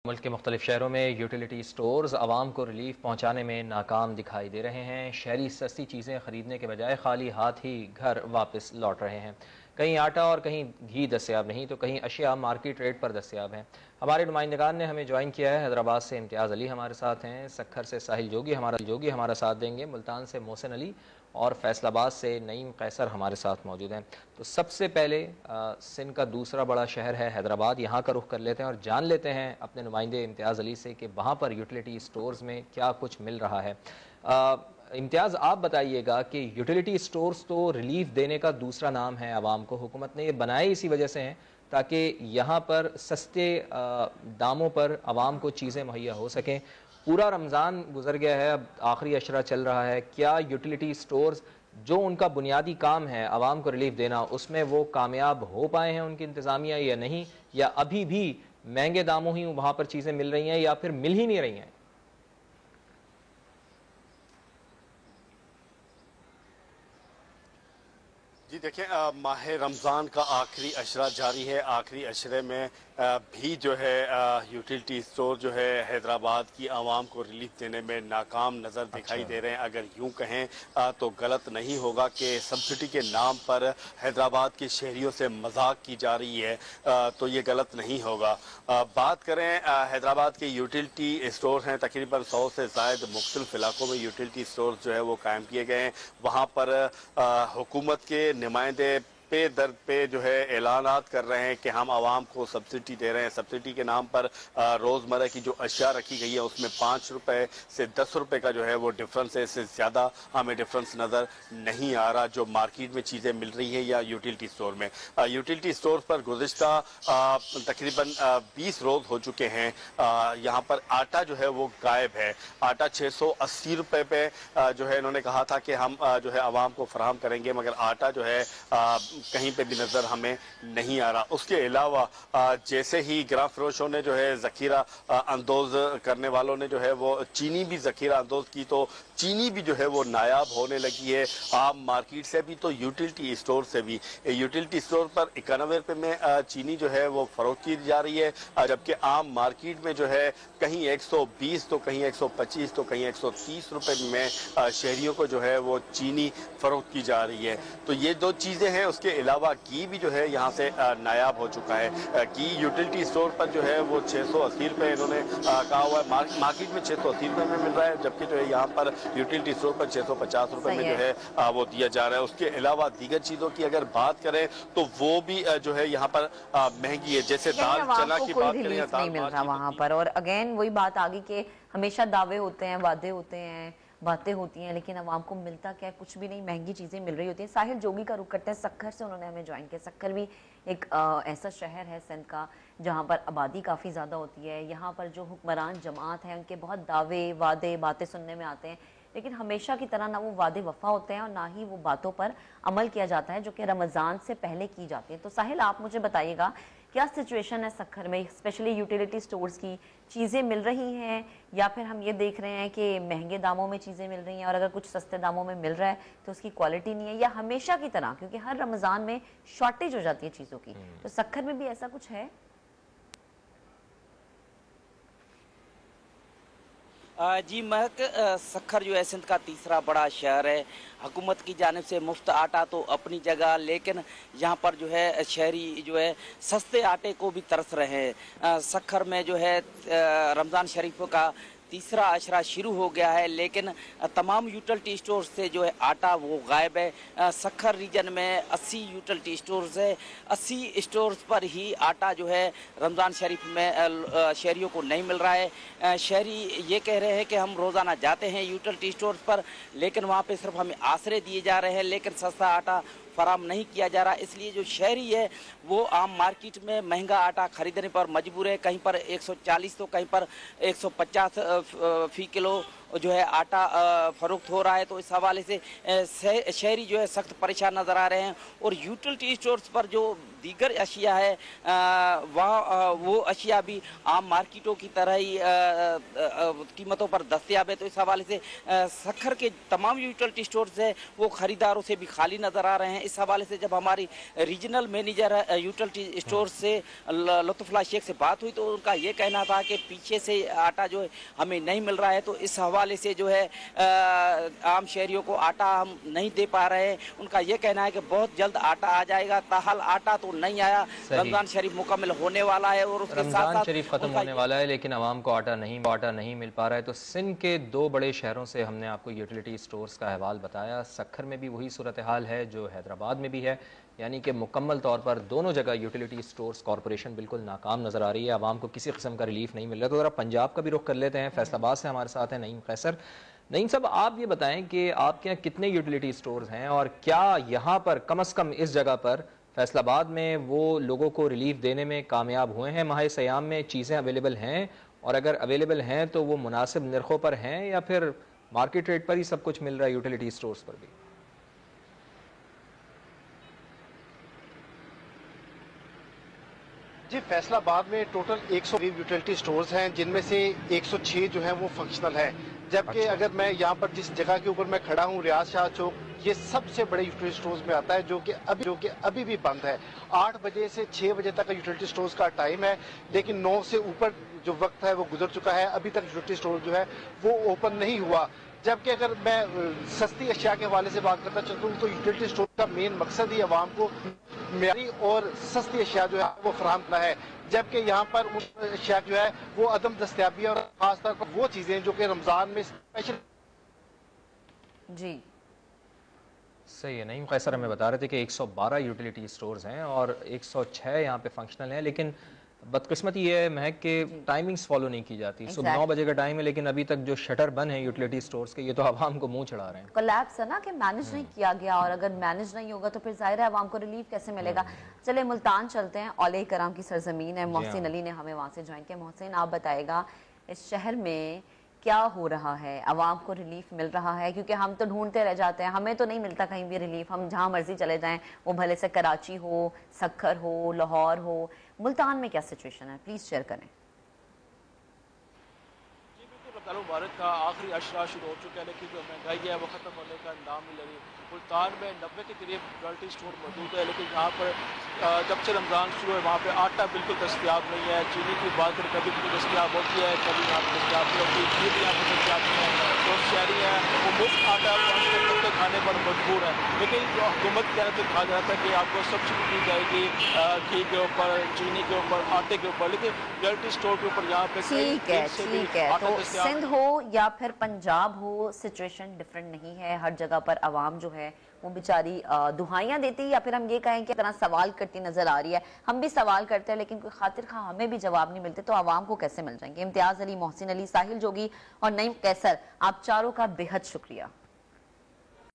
मुल्क के मुख्तलिफ शहरों में यूटिलिटी स्टोर्स आवाम को रिलीफ पहुँचाने में नाकाम दिखाई दे रहे हैं। शहरी सस्ती चीज़ें ख़रीदने के बजाय खाली हाथ ही घर वापस लौट रहे हैं। कहीं आटा और कहीं घी दस्तियाब नहीं तो कहीं अशिया मार्केट रेट पर दस्तियाब हैं। हमारे नुमाइंदगान ने हमें ज्वाइन किया है। हैदराबाद से इम्तियाज़ अली हमारे साथ हैं, सक्खर से साहिल जोगी हमारा साथ देंगे, मुल्तान से मोहसिन अली और फैसलाबाद से नईम कैसर हमारे साथ मौजूद हैं। तो सबसे पहले सिंध का दूसरा बड़ा शहर है हैदराबाद, यहाँ का रुख कर लेते हैं और जान लेते हैं अपने नुमाइंदे इम्तियाज़ अली से कि वहाँ पर यूटिलिटी स्टोर्स में क्या कुछ मिल रहा है। इम्तियाज़, आप बताइएगा कि यूटिलिटी स्टोर्स तो रिलीफ देने का दूसरा नाम है आवाम को। हुकूमत ने ये बनाए इसी वजह से हैं ताकि यहाँ पर सस्ते दामों पर आवाम को चीज़ें मुहैया हो सकें। पूरा रमज़ान गुजर गया है, अब आखिरी अशरा चल रहा है। क्या यूटिलिटी स्टोर्स जो उनका बुनियादी काम है आवाम को रिलीफ देना, उसमें वो कामयाब हो पाए हैं उनकी इंतज़ामिया या नहीं, या अभी भी महंगे दामों ही वहाँ पर चीज़ें मिल रही हैं या फिर मिल ही नहीं रही हैं? जी देखिए, माह रमज़ान का आखिरी अशरा जारी है। आखिरी अशरे में भी जो है यूटिलिटी स्टोर जो है हैदराबाद की आवाम को रिलीफ देने में नाकाम नज़र दिखाई दे रहे हैं। अगर यूं कहें तो गलत नहीं होगा कि सब्सिडी के नाम पर हैदराबाद के शहरियों से मजाक की जा रही है, तो ये गलत नहीं होगा। बात करें हैदराबाद के यूटिलिटी स्टोर हैं, तकरीबन 100 से ज़ायद मुख्तलिफ इलाकों में यूटिलिटी स्टोर जो है वो कायम किए गए हैं। वहाँ पर हुकूमत के नुमाइंदे पे दर पे जो है ऐलानात कर रहे हैं कि हम आवाम को सब्सिडी दे रहे हैं। सब्सिडी के नाम पर रोज़मर्रा की जो अशिया रखी गई है उसमें 5 रुपए से 10 रुपए का जो है वो डिफरेंस है। इससे ज़्यादा हमें डिफरेंस नज़र नहीं आ रहा जो मार्केट में चीज़ें मिल रही है या यूटिलिटी स्टोर में। यूटिलिटी स्टोर पर गुज़िश्ता तकरीबन 20 रोज़ हो चुके हैं। यहाँ पर आटा जो है वो गायब है। आटा 680 रुपये पे जो है इन्होंने कहा था कि हम जो है आवाम को फराहम करेंगे, मगर आटा जो है कहीं पे भी नजर हमें नहीं आ रहा। उसके अलावा जैसे ही ग्राम फरोशों ने जो है जखीरा अंदोज करने वालों ने जो है वो चीनी भी जखीरा अंदोज की, तो चीनी भी जो है वो नायाब होने लगी है। आम मार्केट से भी तो यूटिलिटी स्टोर से भी। यूटिलिटी स्टोर पर 91 रुपये में चीनी जो है वो फरोख्त की जा रही है, जबकि आम मार्केट में जो है कहीं 120 तो कहीं 125 तो कहीं 130 रुपये में शहरियों को जो है वो चीनी फरोख्त की जा रही है। तो ये दो चीज़ें हैं। उसके अलावा घी भी जो है यहाँ से नायाब हो चुका है। घी यूटिलिटी स्टोर पर जो है वो 680 रुपये इन्होंने कहा हुआ है। मार्केट में 680 रुपये में मिल रहा है, जबकि जो है यहाँ पर यूटिलिटी स्टोर पर 650 रुपये में जो है वो दिया जा रहा है। उसके अलावा दीगर चीज़ों की अगर बात करें तो वो भी जो है यहाँ पर महंगी है। जैसे दाल चना की बात करें, नहीं मिल रहा वहाँ पर। और अगेन वही बात आ गई कि हमेशा दावे होते हैं, वादे होते हैं, बातें होती हैं, लेकिन अवाम को मिलता क्या है? कुछ भी नहीं। महंगी चीज़ें मिल रही होती हैं। साहिल जोगी का रुख करते हैं, सक्खर से उन्होंने हमें ज्वाइन किया। सक्खर भी एक ऐसा शहर है सिंध का जहाँ पर आबादी काफ़ी ज़्यादा होती है। यहाँ पर जो हुक्मरान जमात हैं उनके बहुत दावे वादे बातें सुनने में आते हैं, लेकिन हमेशा की तरह ना वो वादे वफा होते हैं और ना ही वो बातों पर अमल किया जाता है जो कि रमज़ान से पहले की जाती है। तो साहिल, आप मुझे बताइएगा क्या सिचुएशन है सक्खर में, स्पेशली यूटिलिटी स्टोर्स की? चीज़ें मिल रही हैं या फिर हम ये देख रहे हैं कि महंगे दामों में चीज़ें मिल रही हैं, और अगर कुछ सस्ते दामों में मिल रहा है तो उसकी क्वालिटी नहीं है, या हमेशा की तरह, क्योंकि हर रमज़ान में शॉर्टेज हो जाती है चीज़ों की, तो सक्खर में भी ऐसा कुछ है? जी महक, सक्खर जो है सिंध का तीसरा बड़ा शहर है। हुकूमत की जानिब से मुफ्त आटा तो अपनी जगह, लेकिन यहाँ पर जो है शहरी जो है सस्ते आटे को भी तरस रहे हैं। सक्खर में जो है रमज़ान शरीफों का तीसरा अशरा शुरू हो गया है, लेकिन तमाम यूटिलिटी स्टोर से जो है आटा वो गायब है। सक्खर रीजन में 80 यूटिलिटी स्टोर्स है। 80 स्टोर्स पर ही आटा जो है रमज़ान शरीफ में शहरियों को नहीं मिल रहा है। शहरी ये कह रहे हैं कि हम रोज़ाना जाते हैं यूटिलिटी स्टोर्स पर, लेकिन वहाँ पे सिर्फ हमें आसरे दिए जा रहे हैं, लेकिन सस्ता आटा फराम नहीं किया जा रहा। इसलिए जो शहरी है वो आम मार्केट में महंगा आटा खरीदने पर मजबूर है। कहीं पर 140 तो कहीं पर 150 फी किलो जो है आटा फरोख्त हो रहा है, तो इस हवाले से शहरी जो है सख्त परेशान नज़र आ रहे हैं। और यूटिलिटी स्टोर्स पर जो दीगर अशिया है वह वो अशिया भी आम मार्केटों की तरह ही कीमतों पर दस्तयाब है। तो इस हवाले से सक्खर के तमाम यूटिलिटी स्टोर्स है वो ख़रीदारों से भी खाली नज़र आ रहे हैं। इस हवाले से जब हमारी रीजनल मैनेजर यूटिलिटी स्टोर से लुत्फ़ुल्लाह शेख से बात हुई तो उनका ये कहना था कि पीछे से आटा जो है हमें नहीं मिल रहा है। तो इस हवाले से जो है आम शहरियों को आटा हम नहीं दे पा रहे हैं। उनका ये कहना है कि बहुत जल्द आटा आ जाएगा, ताहाल आटा तो नहीं आया। रमजान शरीफ मुकम्मल होने वाला है और उसके साथ साथ शरीफ खत्म होने वाला है, लेकिन आवाम को आटा नहीं मिल पा रहा है। तो सिंध के 2 बड़े शहरों से हमने आपको यूटिलिटी स्टोर्स का अहवाल बताया। सक्खर में भी वही सूरत हाल है जो हैदराबाद में भी है, यानी कि मुकम्मल तौर पर दोनों जगह यूटिलिटी स्टोर्स कॉरपोरेशन बिल्कुल नाकाम नज़र आ रही है। आवाम को किसी किस्म का रिलीफ नहीं मिल रहा। तो ज़रा पंजाब का भी रुख कर लेते हैं। फैसलाबाद से हमारे साथ हैं नईम कैसर। नईम साहब, आप ये बताएं कि आपके यहाँ कितने यूटिलिटी स्टोर्स हैं और क्या यहाँ पर कम से कम इस जगह पर फैसलाबाद में वो लोगों को रिलीफ देने में कामयाब हुए हैं? माह सयाम में चीज़ें अवेलेबल हैं, और अगर अवेलेबल हैं तो वो मुनासिब नरखों पर हैं या फिर मार्केट रेट पर ही सब कुछ मिल रहा है यूटिलिटी स्टोर्स पर भी? जी, फैसलाबाद में टोटल 100 यूटिलिटी स्टोर्स हैं, जिनमें से 106 जो हैं वो फंक्शनल है। जबकि अगर मैं यहाँ पर जिस जगह के ऊपर मैं खड़ा हूँ, रियाज शाह चौक, ये सबसे बड़े यूटिलिटी स्टोर्स में आता है, जो कि अभी भी बंद है। 8 बजे से 6 बजे तक का यूटिलिटी स्टोर्स का टाइम है, लेकिन 9 से ऊपर जो वक्त है वो गुजर चुका है। अभी तक यूटिलिटी स्टोर जो है वो ओपन नहीं हुआ। जबकि अगर मैं सस्ती अशिया के हवाले से बात करना चाहता हूँ तो यूटिलिटी स्टोर का मेन मकसद ही आवाम को मियारी और सस्ती अशिया जो है वो फराहम करना है। जबकि यहाँ पर उन अशिया जो है वो अदम दस्तयाबी और खासतौर पर वो चीजें जो कि रमजान में स्पेशल। जी सही है। नईम कैसर हमें बता रहे थे कि 112 यूटिलिटी स्टोर्स हैं और 106 यहाँ पे फंक्शनल हैं, लेकिन बदकिस्मती ये है महक के टाइमिंग फॉलो नहीं की जाती। सुबह 9 बजे का टाइम है, लेकिन अभी तक जो शटर बंद है यूटिलिटी स्टोर्स के, ये तो आवाम को मुंह चढ़ा रहे हैं। कोलैप्स है ना कि मैनेज नहीं किया गया, और अगर मैनेज नहीं होगा तो फिर जाहिर है आवाम को रिलीफ कैसे मिलेगा। चले मुल्तान चलते हैं, औले कराम की सरजमीन है। मोहसिन अली ने हमें वहाँ से ज्वाइन किया। मोहसिन, आप बताएगा इस शहर में क्या हो रहा है, आवाम को रिलीफ मिल रहा है? क्योंकि हम तो ढूंढते रह जाते हैं, हमें तो नहीं मिलता कहीं भी रिलीफ। हम जहाँ मर्जी चले जाएं, वो भले से कराची हो, सक्खर हो, लाहौर हो। मुल्तान में क्या सिचुएशन है, प्लीज शेयर करें। जी बिल्कुल, रमज़ान मुबारक का आखिरी अशरा शुरू हो चुका है, लेकिन जो महंगाई है वो खत्म होने का नाम नहीं ले रही। मुल्तान में 90 के करीब यूटिलिटी स्टोर मौजूद है, लेकिन यहाँ पर जब से रमज़ान शुरू है वहाँ पे आटा बिल्कुल दस्तियाब नहीं है। चीनी की बात करें कभी कभी दस्तियाब होती है, कभी यहाँ पर दस्तियाब नहीं होती, घी भी यहाँ पर दस्तियाब नहीं है। जो शहरी है वो मुफ्त आटा करके खाने पर मजबूर है। लेकिन जो हुकूमत की तरफ से कहा जाता है कि आपको सब्सिडी दी जाएगी घी के ऊपर, चीनी के ऊपर, आटे के ऊपर, लेकिन यूटिलिटी स्टोर के ऊपर यहाँ पे ठीक है। तो सिंध हो या फिर पंजाब हो, सिचुएशन डिफरेंट नहीं है। हर जगह पर आवाम जो है वो बेचारी दुहाइयां देती, या फिर हम ये कहें कि तरह सवाल करती नजर आ रही है। हम भी सवाल करते हैं, लेकिन कोई खातिर खा हमें भी जवाब नहीं मिलते, तो आवाम को कैसे मिल जाएंगे? इम्तियाज अली, मोहसिन अली, साहिल जोगी और नईम कैसर, आप चारों का बेहद शुक्रिया।